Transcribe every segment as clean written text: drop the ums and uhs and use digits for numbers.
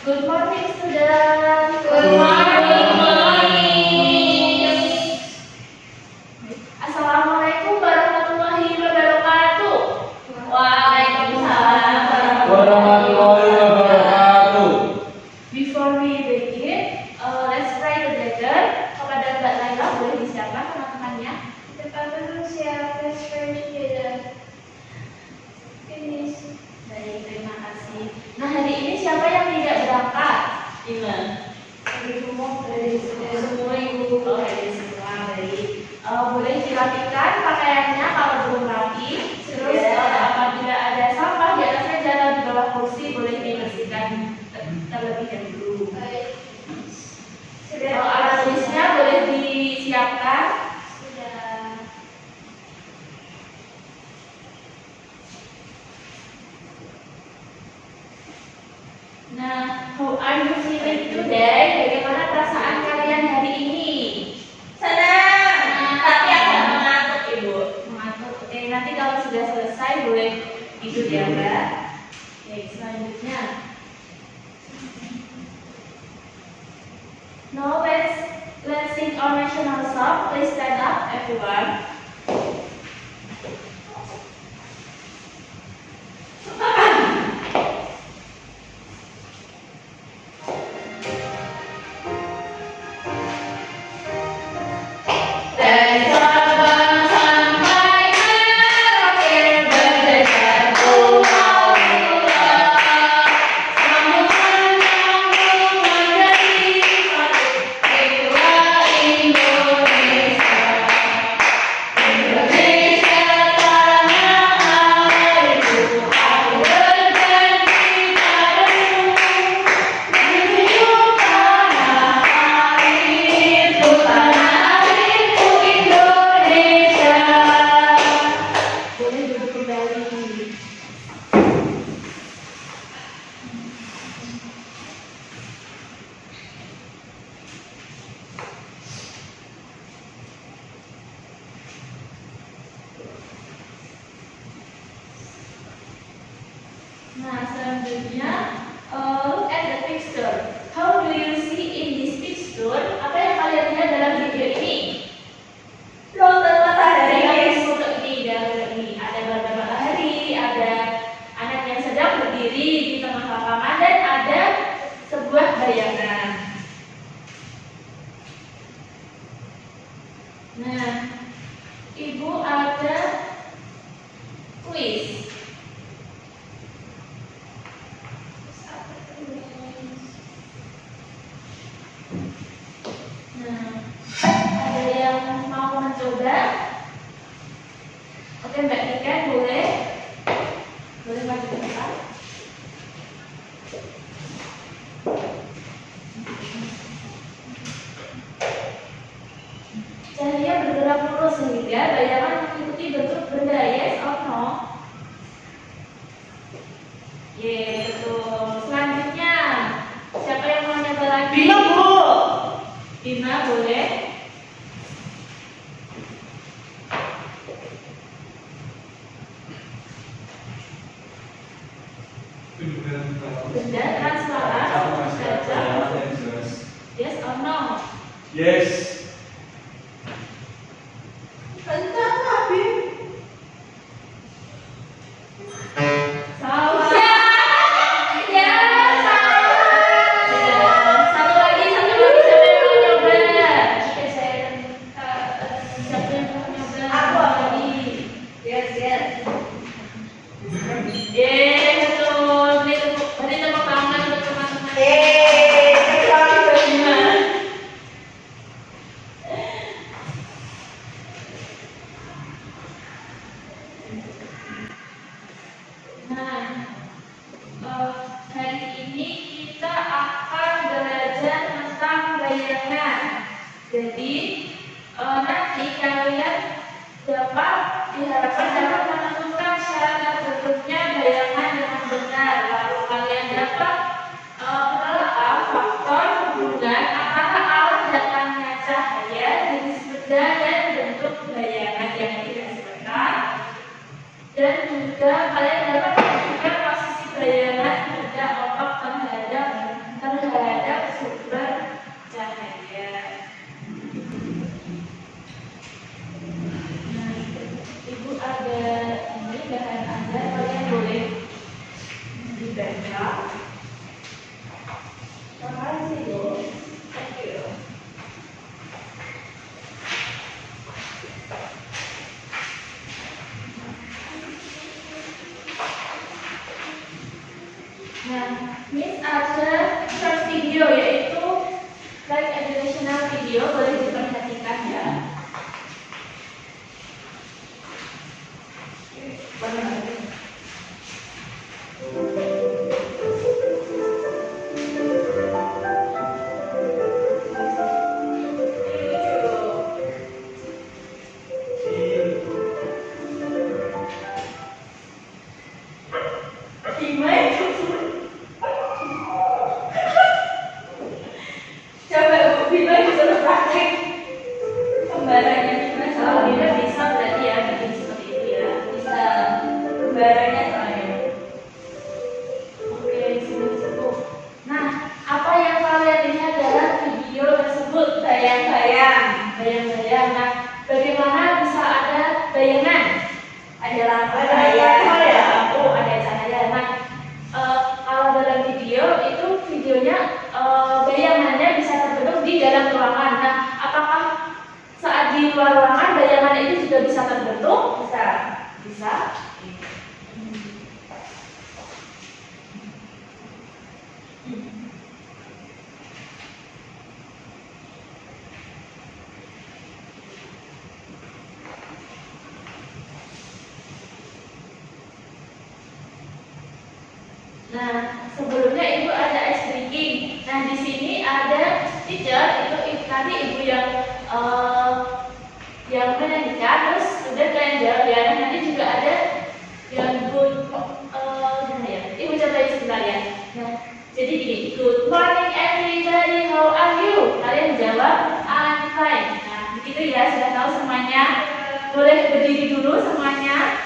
Good morning, students. Good morning. Assalamualaikum warahmatullahi wabarakatuh. Waalaikumsalam warahmatullahi wabarakatuh. Before we begin, let's pray together. Kepada Mbak Laila boleh disiapkan teman-temannya. Let's pray together. Finish. Baik, terima kasih. Nah, hari ini siapa yang tidak berangkat? Iman. Dari semua ibu. Oh, dari semua. Baik. Boleh dirapikan pakaiannya kalau belum rapi. Terus apabila ada sampah di atas meja atau di bawah kursi boleh dibersihkan terlebih dahulu. Alat tulisnya boleh disiapkan. Nah, how are you feeling today? Bagaimana perasaan kalian hari ini? Senang, tapi agak mengantuk, Ibu. Mengantuk. Oke, nanti kalau sudah selesai boleh tidur ya, Mbak. Oke, selanjutnya. Now let's sing our national song. Please stand up, everyone. Boleh duduk kembali. Nah, selanjutnya, look at the picture. How do you see in this picture? Apa yang kalian lihat dalam video ini? Rotan matahari. Dari foto ini, ada gambar matahari, ada anak yang sedang berdiri di tengah lapangan dan ada sebuah bayangan. Nah, Ibu ada kuis. Nah, ada yang mau mencoba? Oke, Mbak Tika boleh maju ke depan. Cahaya bergerak lurus sehingga bayangan mengikuti bentuk benda, yes or no? Yes, betul. Selanjutnya, siapa yang mau nyoba lagi? Bima, Bu. Bima boleh. Benda transparan, kaca, yes or no? Yes. Kencang, Habib. Salah. Ya, salah. Satu lagi, siapa yang mau nyoba? Oke, saya Siapa yang mau nyoba? Aku. Lagi. yes. Betul. Beri tepuk tangan untuk teman-teman. Terima kasih, Bima. Nah, hari ini kita akan belajar tentang bayangan. Jadi, nanti kalian diharapkan dapat menentukan syarat terbentuknya bayangan dengan benar. Lalu kalian dapat menelaah faktor hubungan antara arah datangnya cahaya, jenis benda dan bentuk bayangan yang dihasilkan. Dan juga kalian dapat menentukan posisi bayangan benda otak terhadap Nah, Miss ada short video yaitu like educational video, boleh diperhatikan ya. Coba Bu Bima disuruh praktek kembarannya gimana? Kalau Bima bisa berarti ya bikin seperti itu ya. Bisa kembarannya soalnya. Oke, sudah cukup. Nah, apa yang kalian lihat dalam video tersebut? Bayang-bayang, bayang-bayang. Nah, bagaimana bisa ada bayangan? Ada lampu cahaya, ada lampu, ada cahaya. Nah, kalau dalam video itu videonya bayangannya bisa terbentuk di dalam ruangan. Nah, apakah saat di luar ruangan bayangan itu juga bisa terbentuk? Bisa. Bisa. Nah, sebelumnya Ibu ada ice breaking. Nah, di sini ada teacher, itu nanti Ibu yang menyanyikan, terus udah kalian jawab ya. Nah, nanti juga ada yang good, gimana ya? Ibu cobain sebentar ya. Nah, jadi gini, good morning everybody, how are you? Kalian jawab, I'm fine. Nah, begitu ya, sudah tahu semuanya. Boleh berdiri dulu semuanya.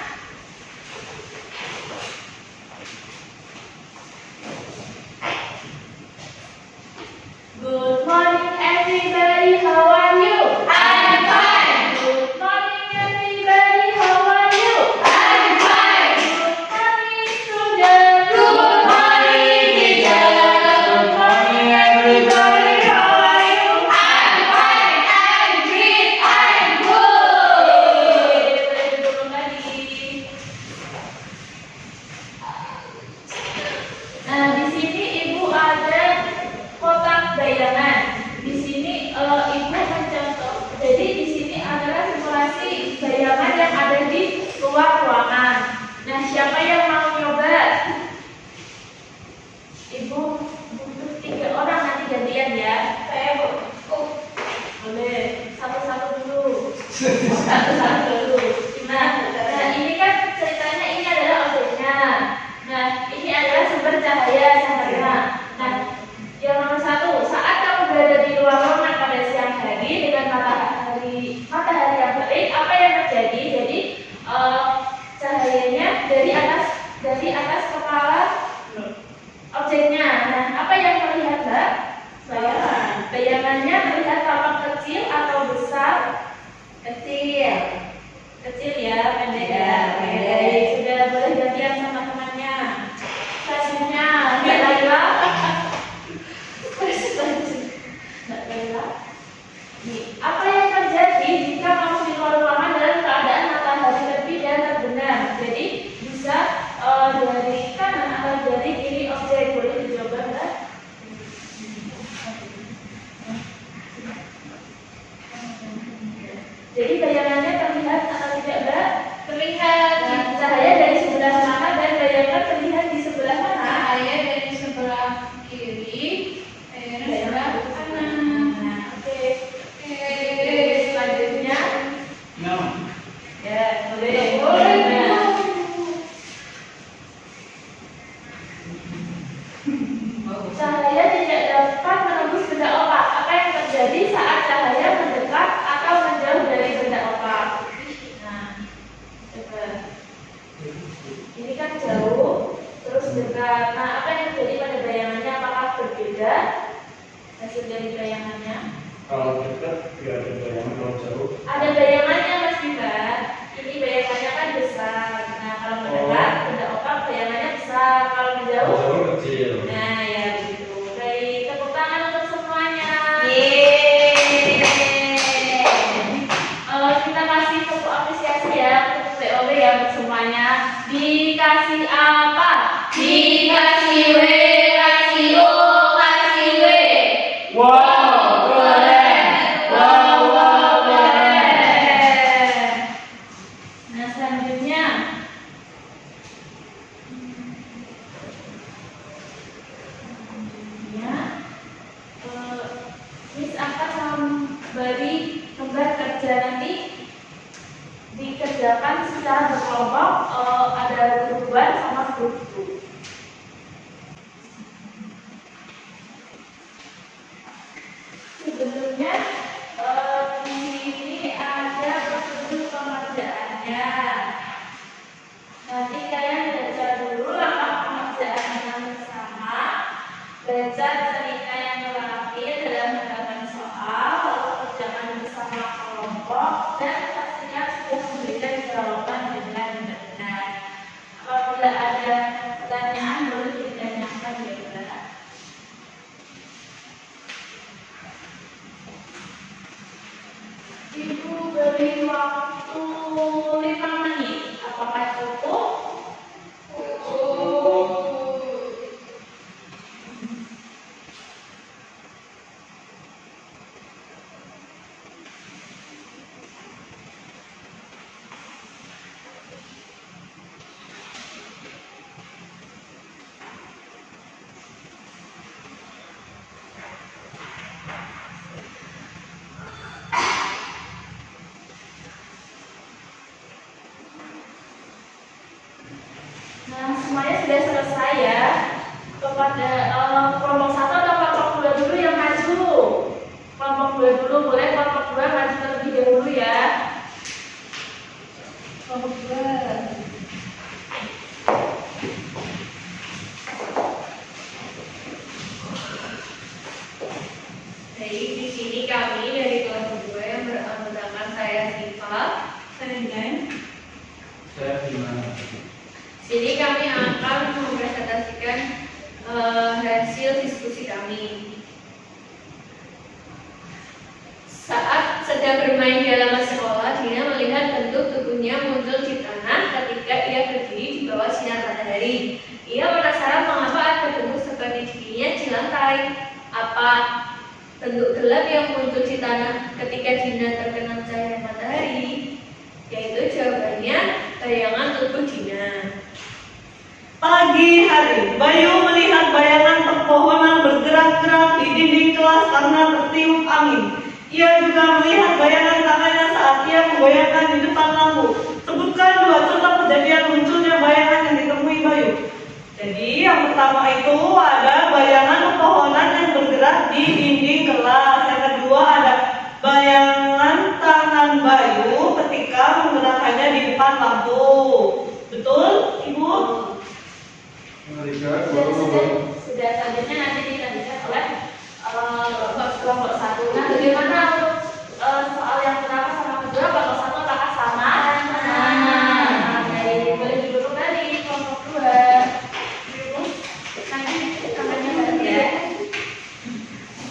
Good morning everybody, how are you? I'm fine. Good morning everybody, how are you? I'm fine. Good morning students. Good morning teacher. Good morning everybody. How are you? I'm fine. I'm great. I'm good. Boleh duduk lagi. Nah, di sini Ibu ada kotak bayangan. Di sini Ibu mencontoh. Jadi di sini adalah simulasi bayangan yang ada di luar ruangan. Nah, siapa yang mau nyoba? Ibu butuh 3 orang, nanti gantian ya. Saya Bu. Boleh. Satu-satu dulu. Satu-satu dulu. Nah, ini kan ceritanya ini adalah objeknya. Nah, ini adalah sumber cahaya. Nah, yang nomor 1, saat kamu berada di luar ruangan pada siang hari dengan matahari yang terik, apa yang terjadi? Jadi cahayanya dari atas kepala objeknya. Nah, apa yang terlihat, Mbak? Bayangannya terlihat tampak kecil atau besar? Kecil. Kecil ya, pendek ya. Pendek. Sudah boleh gantian sama temannya. Selanjutnya, Mbak Laila. Apa yang terjadi jika kamu di luar ruangan dalam keadaan matahari terbit dan terbenam? Jadi bisa dari kanan atau dari kiri objek. Boleh dicoba, Mbak? Jadi bayangannya terlihat atau tidak, Mbak? Terlihat. Nah, cahaya dari sebelah mana dan bayangan terlihat di sebelah mana? Cahaya dari sebelah kiri, dari sebelah kanan. Nah, oke. Selanjutnya, No. ya boleh. Boleh. Nah, cahaya tidak dapat menembus benda opak. Apa yang terjadi saat cahaya mendekat atau menjauh dari benda opak? Nah, coba. Ini kan jauh, terus dekat. Nah, apa yang terjadi pada bayangannya? Apakah berbeda hasil dari bayangannya? Kalau dekat tidak ada bayangan, kalau jauh. Ada bayangannya, Mas Bima. Ini bayangannya kan besar. Nah, kalau mendekat benda opak bayangannya besar. Kalau Kalau menjauh, jauh kecil. nah ya begitu. Baik, tepuk tangan untuk semuanya. Kita kasih tepuk apresiasi ya untuk POB ya untuk semuanya. Dikasih apa? Dikasih W. baca cerita yang terakhir dalam halaman soal, lalu kerjakan bersama kelompok, dan pastinya sudah memberikan jawaban dengan benar. Apabila ada pertanyaan boleh ditanyakan ya Mbak. Ibu beri waktu 5 menit. Apakah cukup? Nah, semuanya sudah selesai ya. Kepada kelompok 1 atau kelompok 2 dulu yang maju. Kelompok 2 dulu, boleh kelompok 2 maju terlebih dahulu ya. Kelompok 2. Baik, di sini kami dari kelompok 2 yang bersama saya Siva, Saya gimana? Sini kami akan mempresentasikan hasil diskusi kami. Saat sedang bermain di halaman sekolah, Dina melihat bentuk tubuhnya muncul di tanah ketika ia berdiri di bawah sinar matahari. Ia penasaran mengapa ada bentuk seperti dirinya di lantai. Apa bentuk gelap yang muncul di tanah ketika Dina terkena cahaya matahari? Yaitu jawabannya bayangan tubuh Dina. Pagi hari, Bayu melihat bayangan pepohonan bergerak-gerak di dinding kelas karena tertiup angin. Ia juga melihat bayangan tangannya saat ia menggoyangkan di depan lampu. Sebutkan 2 contoh kejadian munculnya bayangan yang ditemui Bayu. Jadi yang pertama itu ada bayangan pepohonan yang bergerak di dinding kelas. Yang kedua ada bayangan tangan Bayu ketika menggerakkannya di depan lampu. Betul, Ibu? Sudah selanjutnya nanti dilanjutkan oleh kelompok 1. Nah, bagaimana untuk soal yang pertama sama kedua? Kelompok 1 apakah sama? Jadi boleh duduk dari kelompok 2. Nanti namanya bareng ya.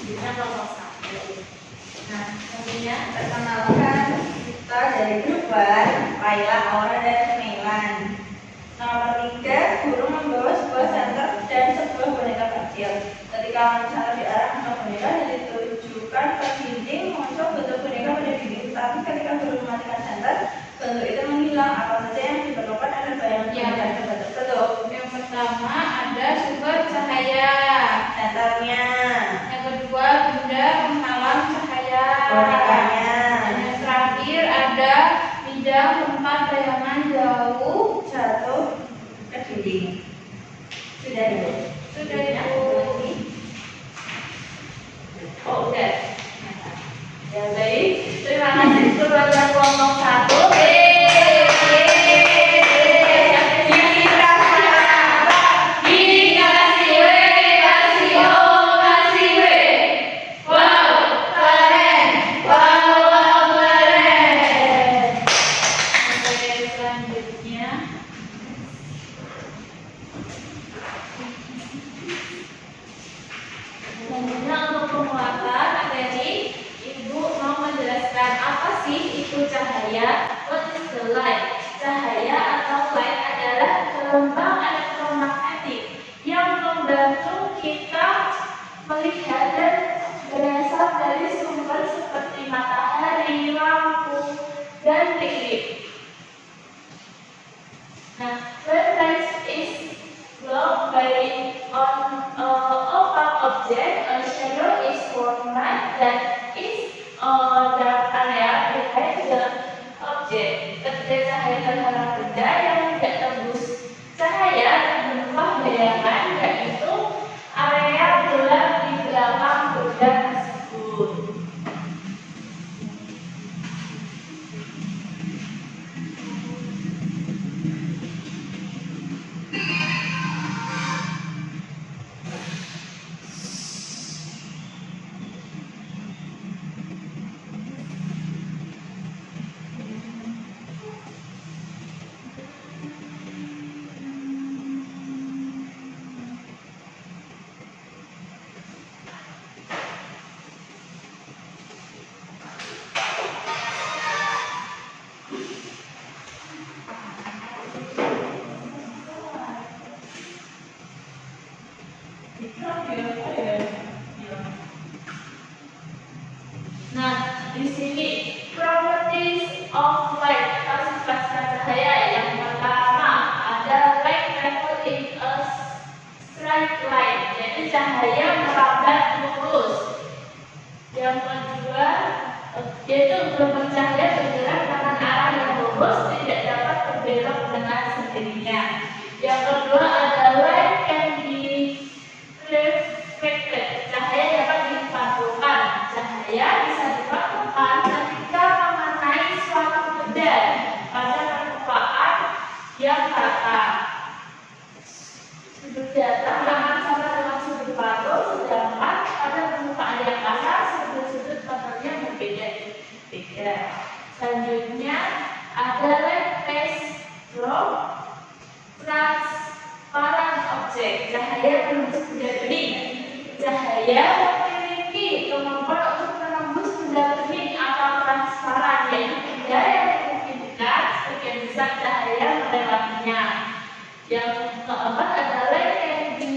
Bisa kelompok 1. Nah, nantinya Perkenalkan, kita dari grup 1, Laila, Aura, dan Melan. Nomor 3, guru membawa sebuah senter dan sebuah boneka kecil. Ketika mencari di arah bentuk boneka yang ditujukan ke dinding, muncul bentuk boneka pada dinding. Tapi ketika guru mematikan senter, bentuk itu menghilang. Apa saja yang diperlukan agar bayangan boneka dapat terbentuk? Yang pertama ada sumber cahaya. Senternya, Yang kedua benda penghalang cahaya. bonekanya, Yang terakhir ada bidang tempat bayangan jauh. jatuh ke dinding. Sudah Ibu? Sudah Ibu. oh udah. Ya baik. Terima kasih kepada kelompok 1. Selanjutnya untuk pemulakan materi, Ibu mau menjelaskan apa sih itu cahaya? What is the light? Cahaya atau light adalah gelombang elektromagnetik yang membantu kita melihat dan berasal dari sumber seperti matahari, lampu, dan listrik. Nah, when light is blocked by on opaque object, a shadow is formed that is dark area behind the object. Ketika cahaya terhadap benda yang tidak tembus cahaya dan berubah bayangan, yaitu area gelap di belakang benda tersebut. Nah, di sini properties of light, sifat cahaya yang pertama ada light travel in a straight line, yaitu cahaya merambat lurus. Yang kedua yaitu gelombang cahaya bergerak dengan arah yang lurus, tidak dapat berbelok dengan sendirinya. Yang kedua ada light can be reflected, cahaya dapat dipantulkan. Cahaya bisa dipantulkan ketika mengenai suatu benda pada permukaan yang rata. Sudut datar akan sama dengan sudut pantul, sedangkan pada permukaan yang kasar sudut-sudut pantulnya berbeda. Selanjutnya ada light pass through transparent object, cahaya menembus benda bening. Cahaya memiliki kemampuan untuk menembus benda bening atau transparan, yaitu benda yang memungkinkan sebagian besar cahaya melewatinya. Yang keempat adalah yang di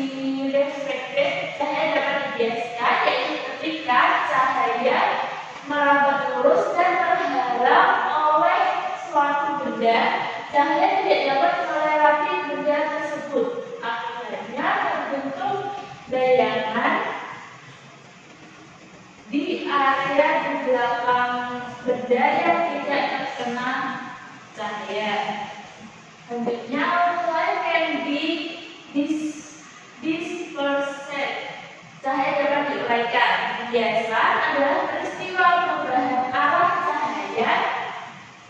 reflected, cahaya dapat dibiaskan, yaitu ketika cahaya merambat lurus dan terhalang oleh suatu benda, cahaya tidak dapat melewati benda tersebut. Akibatnya terbentuk bayangan di area di belakang benda yang tidak terkena cahaya. Selanjutnya, light can be dispersed, cahaya dapat diuraikan. Biasa adalah peristiwa perubahan arah cahaya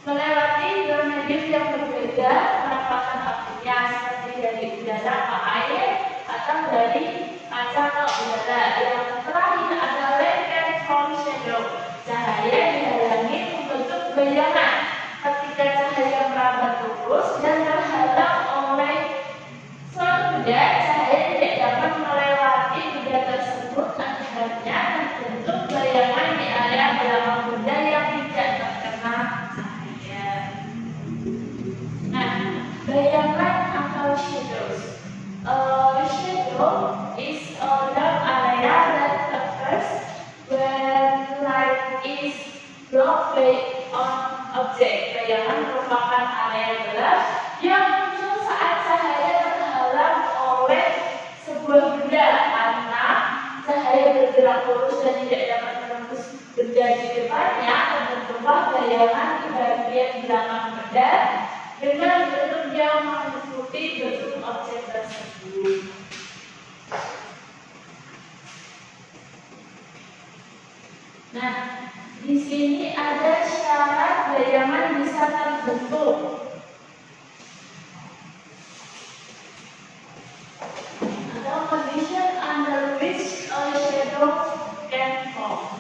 melewati dua medium yang berbeda pendapatan optiknya, seperti dari udara ke air atau dari kaca ke udara. Yang terakhir adalah light can form shadow, cahaya dihalangi membentuk bayangan. Ketika cahaya merambat lurus dan terhalang oleh suatu benda, cahaya tidak dapat melewati benda tersebut. Akibatnya terbentuk bayangan di area belakang benda yang tidak terkena cahaya. Nah, bayangan atau shadows. Shadow is a dark area that occurs when light is blocked on object. Bayangan merupakan area gelap yang muncul saat cahaya terhalang oleh sebuah benda, karena cahaya bergerak lurus dan tidak dapat menembus benda di depannya. Terbentuklah bayangan di bagian belakang benda dengan bentuk yang mengikuti bentuk objek tersebut. Nah, di sini ada syarat bayangan bisa terbentuk. Ada condition under which a shadow can form.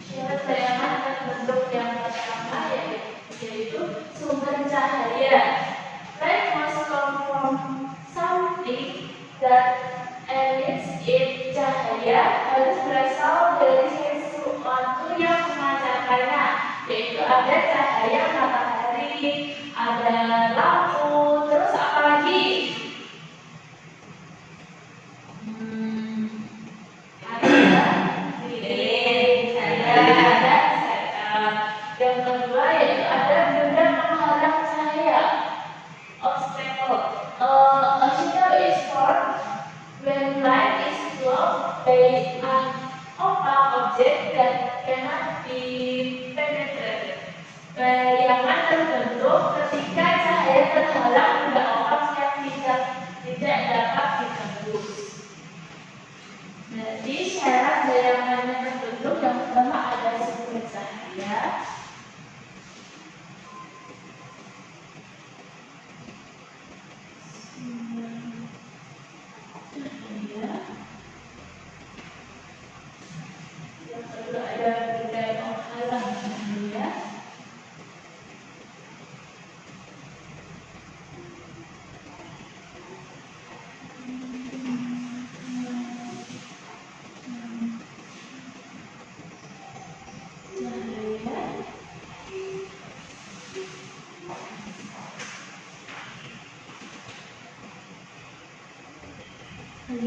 Syarat bayangan terbentuk yang pertama yaitu sumber cahaya. Light must come from something that emits it. Cahaya harus berasal dari sesuatu yang memancarkannya, yaitu ada cahaya matahari, ada lampu, terus apa lagi? Yang kedua yaitu ada benda penghalang cahaya, obstacle. A shadow is formed when light is blocked by an opaque object that cannot be penetrated. Bayangan terbentuk ketika cahaya terhalang pada objek yang tidak dapat ditembus. Jadi syarat bayangan yang terbentuk yang pertama ada sumber cahaya.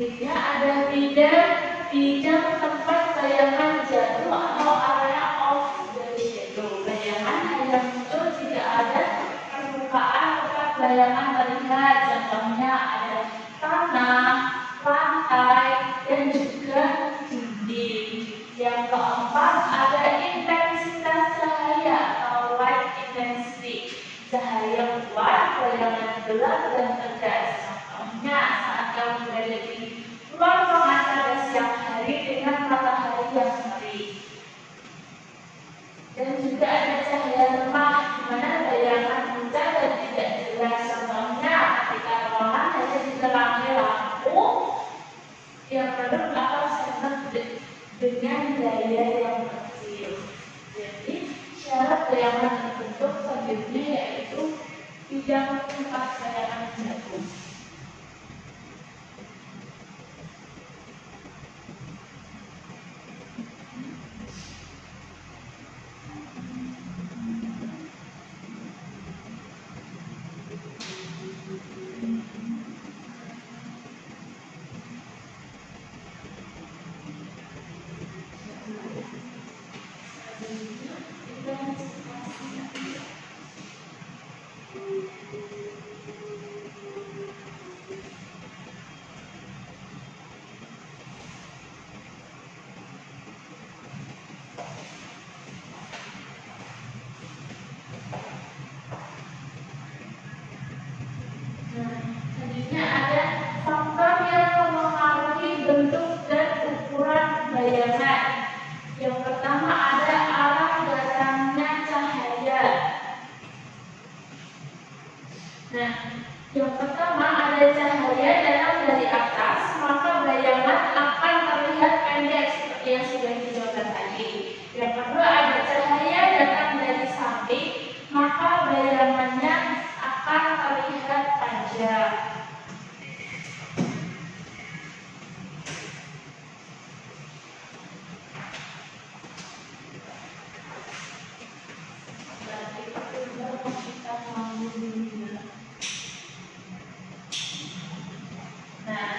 Selanjutnya ada bidang tempat bayangan jatuh atau area of the shadow. Bayangan hanya muncul jika ada permukaan tempat bayangan terlihat. Contohnya ada tanah, lantai, dan juga dinding. Yang keempat ada intensitas cahaya atau light intensity. Cahaya kuat, bayangan gelap dan tegas. Contohnya saat kamu berada di ruang pengantar siang hari dengan matahari yang terik. Dan juga ada cahaya lemah, di mana bayangan muncul dan tidak jelas. Contohnya ketika ruangan hanya diterangi lampu yang redup atau senter dengan daya yang kecil. Jadi syarat bayangan terbentuk selanjutnya yaitu bidang tempat bayangan jatuh. Selanjutnya ada faktor yang mempengaruhi bentuk dan ukuran bayangan. Yang pertama ada arah datangnya cahaya. Nah, yang pertama ada cahaya datang dari atas, maka bayangan akan terlihat pendek seperti yang sudah dijelaskan tadi. Yang kedua ada cahaya datang dari samping, maka bayangannya akan terlihat panjang. Nah,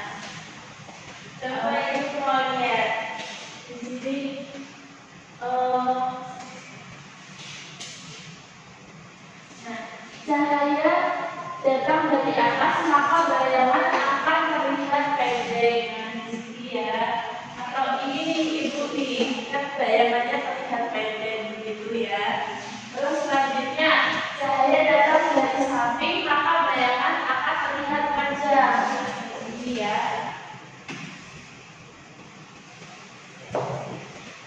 coba ibu mau lihat di sini. Nah, cahaya datang dari atas, maka bayangan akan terlihat pendek. Nah, di sini ya. Atau ini ibu nih, kan bayangannya terlihat pendek begitu ya. Terus selanjutnya cahaya datang dari samping, maka bayangan akan terlihat panjang. Ini ya.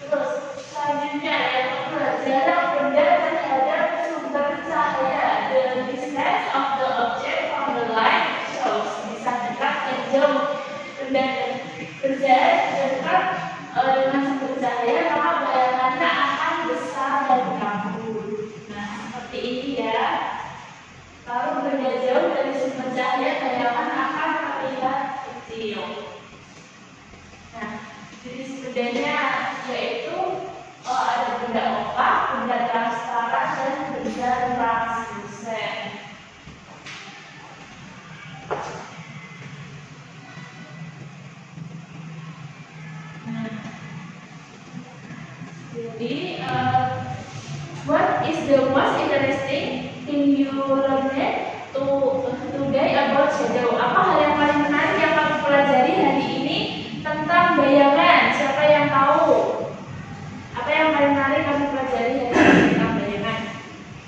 Terus selanjutnya yang kedua, jarak benda terhadap sumber cahaya. The distance of the object from the light shows. Bisa dekat dan jauh. Benda dekat dengan sumber cahaya, maka bayangannya akan besar dan kabur. Nah, seperti ini ya. Lalu benda jauh dari sumber cahaya, bayangan akan terlihat kecil. Nah, jenis bendanya yaitu ada benda opak, benda transparan, dan benda translucent. Nah, jadi what is the most interesting thing you learned today about shadow? Apa hal yang paling menarik yang kamu pelajari hari ini tentang bayangan? Siapa yang tahu? Apa yang paling menarik kamu pelajari hari ini tentang bayangan?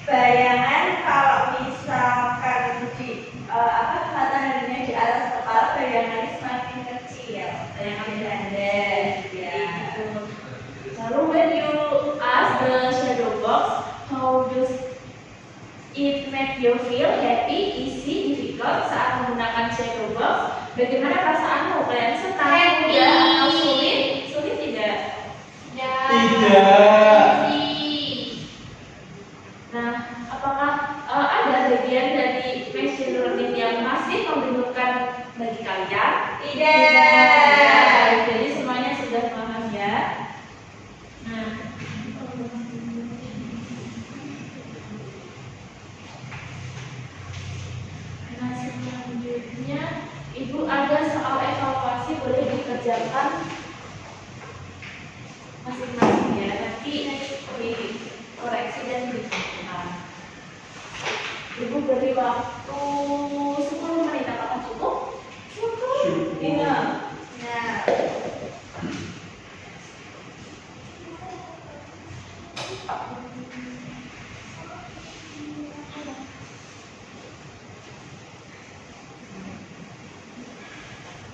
Bayangan kalau misalkan di mataharinya di atas kepala, bayangannya semakin kecil. Bayangan pendek ya. Lalu when you ask the shadow box, how does it make you feel? Happy, easy, difficult? Saat menggunakan shadow box, bagaimana perasaanmu? Kalian senang, Happy. mudah, atau sulit? Sulit tidak? Tidak. Nah, apakah ada bagian dari machine learning yang masih membingungkan bagi kalian? Tidak. Jadi semuanya sudah paham ya. Nah, selanjutnya ibu ada soal evaluasi boleh dikerjakan masing-masing ya, nanti dikoreksi dan dikerjakan. Ibu beri waktu 10 menit, apakah cukup? Cukup. Iya.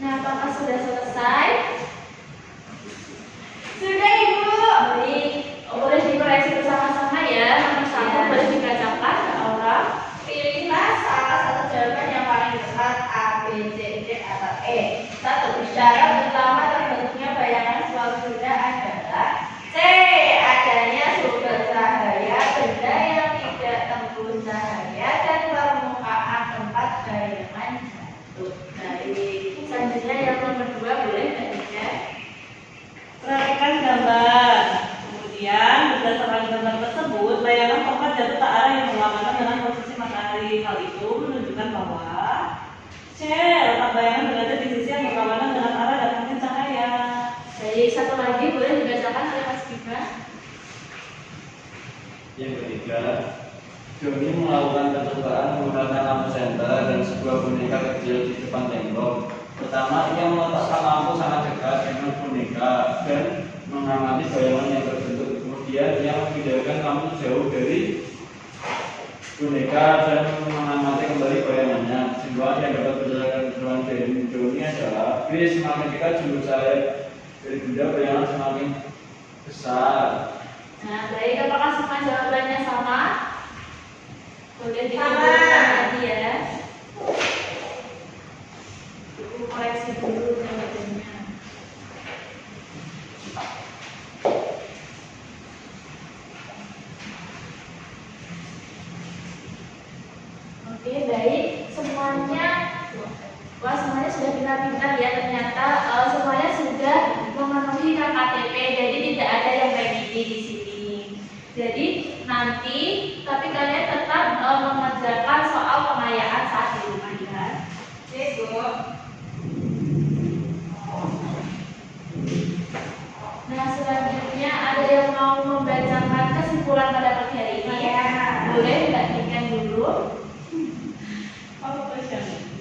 Nah, apakah sudah selesai? Sudah, Ibu. Baik, boleh dikoreksi bersama-sama ya. Nomor 1 boleh dibacakan ke orang. Pilihlah salah satu jawaban yang paling dekat A, B, C, D, atau E. 1. Syarat utama terbentuknya bayangan suatu benda adalah C. Adanya sumber cahaya, benda yang tidak tembus cahaya, dan permukaan tempat bayangan jatuh. Baik, selanjutnya yang nomor 2 boleh dicek. Perhatikan gambar. Kemudian berdasarkan gambar tersebut, bayangan tempat jatuh ke arah yang berlawanan dengan posisi matahari. Hal itu menunjukkan bahwa C. Letak bayangan berada di sisi yang berlawanan dengan arah datangnya cahaya. Baik, satu lagi boleh dibacakan oleh Mas Bima. Yang ketiga, Joni melakukan percobaan menggunakan lampu senter dan sebuah boneka kecil di depan tembok. Pertama, ia meletakkan lampu sangat dekat dengan boneka dan mengamati bayangan yang terbentuk. Kemudian, ia memindahkan lampu jauh dari boneka dan mengamati kembali bayangannya. Kesimpulan yang dapat berdasarkan dari Joni adalah B. Semakin dekat jumlah cahaya dari benda, bayangan semakin besar. Nah, baik, apakah semua jawabannya sama? Boleh Sama. dikumpulkan lagi ya. Ibu koreksi dulu jawabannya. Oke, baik. Semuanya, wah semuanya sudah pintar-pintar ya. Ternyata semuanya sudah memenuhi KKTP, jadi tidak ada yang PGD di sini. Jadi nanti, tapi kalian tetap mengerjakan soal pengayaan saat di rumah ya. Bu. Nah, selanjutnya ada yang mau membacakan kesimpulan pada pagi hari ini? Ya. Boleh Mbak Niken dulu.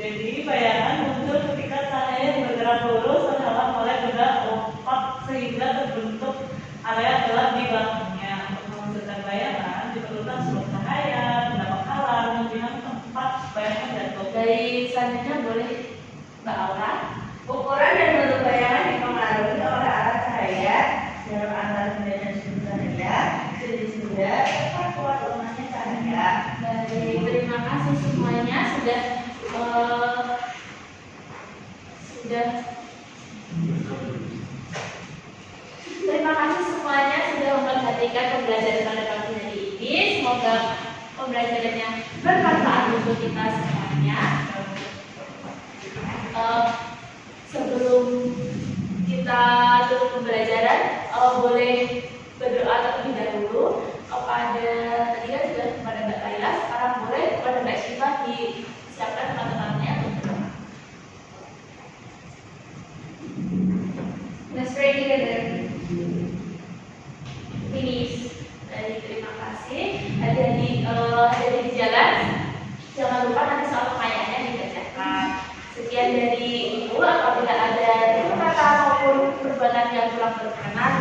Jadi bayangan muncul ketika cahaya yang bergerak lurus terhalang oleh benda opak sehingga terbentuk area gelap di belakangnya. Untuk mewujudkan bayangan diperlukan sumber cahaya, benda penghalang, dan tempat bayangan jatuh. Dari selanjutnya boleh Mbak Aura. Ukuran dan bentuk bayangan dipengaruhi oleh arah cahaya jarak antara benda dan sumber cahaya. Jadi sudah kuat lemahnya cahaya. Baik, terima kasih semuanya sudah terima kasih semuanya sudah memperhatikan pembelajaran pada pagi hari ini. Semoga pembelajarannya bermanfaat untuk kita semuanya. Sebelum kita tutup pembelajaran, boleh berdoa terlebih dahulu kepada tadi kan sudah kepada Mbak Laila, sekarang boleh kepada Mbak Syifa disiapkan teman-temannya untuk berdoa. Let's pray together. Finish. Jadi terima kasih. Jadi di jalan, jangan lupa nanti soal pertanyaannya dibacakan. Sekian dari Ibu. Apabila ada kata maupun perbuatan yang kurang berkenan,